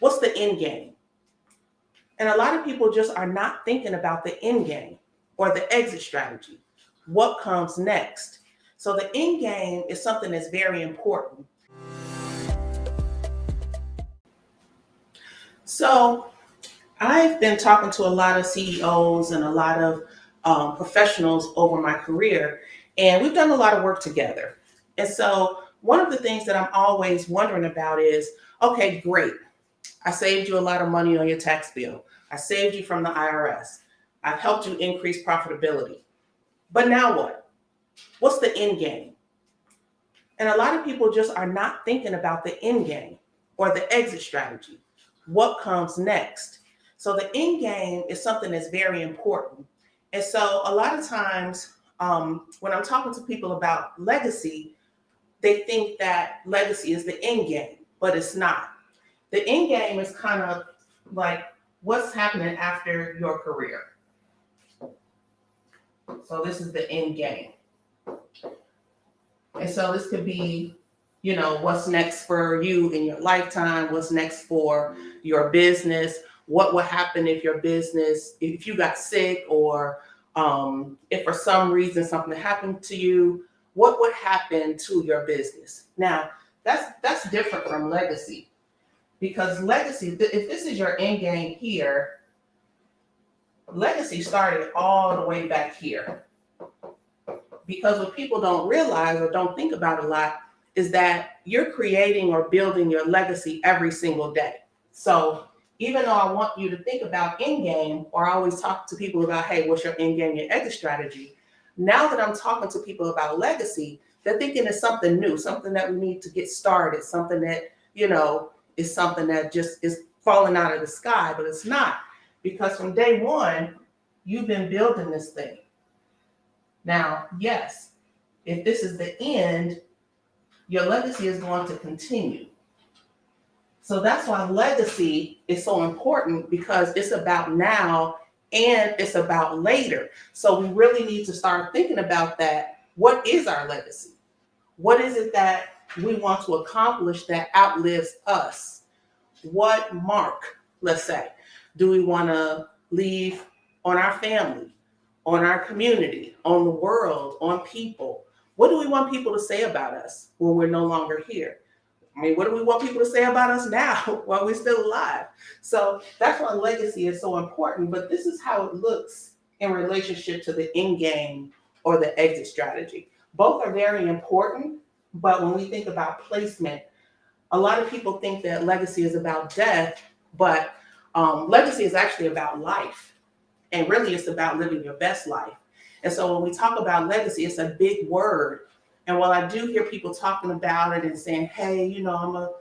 What's the end game? And a lot of people just are not thinking about the end game or the exit strategy. What comes next? So the end game is something that's very important. So I've been talking to a lot of CEOs and a lot of professionals over my career, and we've done a lot of work together. And so one of the things that I'm always wondering about is, okay, great. I saved you a lot of money on your tax bill. I saved you from the IRS. I've helped you increase profitability. But now what? What's the end game? And a lot of people just are not thinking about the end game or the exit strategy. What comes next? So the end game is something that's very important. And so a lot of times when I'm talking to people about legacy, they think that legacy is the end game, but it's not. The end game is kind of like what's happening after your career. So this is the end game. And so this could be, what's next for you in your lifetime, what's next for your business, what would happen if your business, if you got sick or if for some reason something happened to you, what would happen to your business? Now, that's different from legacy, because legacy, if this is your end game here, legacy started all the way back here. Because what people don't realize or don't think about a lot is that you're creating or building your legacy every single day. So even though I want you to think about end game, or I always talk to people about, hey, what's your end game, your exit strategy? Now that I'm talking to people about legacy, they're thinking it's something new, something that we need to get started, something that, is something that just is falling out of the sky, but it's not. Because from day one, you've been building this thing. Now, yes, if this is the end, your legacy is going to continue. So that's why legacy is so important, because it's about now and it's about later. So we really need to start thinking about that. What is our legacy? What is it that we want to accomplish that outlives us? What mark, let's say, do we want to leave on our family, on our community, on the world, on people? What do we want people to say about us when we're no longer here? I mean, what do we want people to say about us now while we're still alive? So that's why legacy is so important. But this is how it looks in relationship to the end game or the exit strategy. Both are very important, but when we think about placement, a lot of people think that legacy is about death, but legacy is actually about life. And really, it's about living your best life. And so when we talk about legacy, it's a big word. And while I do hear people talking about it and saying, hey, I'm gonna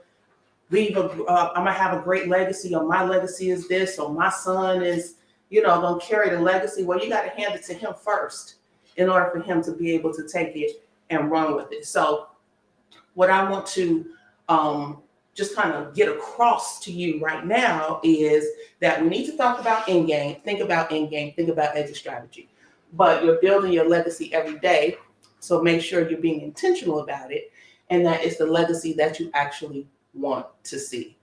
have a great legacy, or my legacy is this, or my son is, gonna carry the legacy. Well, you got to hand it to him first in order for him to be able to take it and run with it. So what I want to just kind of get across to you right now is that we need to talk about end game, think about exit strategy. But you're building your legacy every day. So make sure you're being intentional about it, and that it's the legacy that you actually want to see.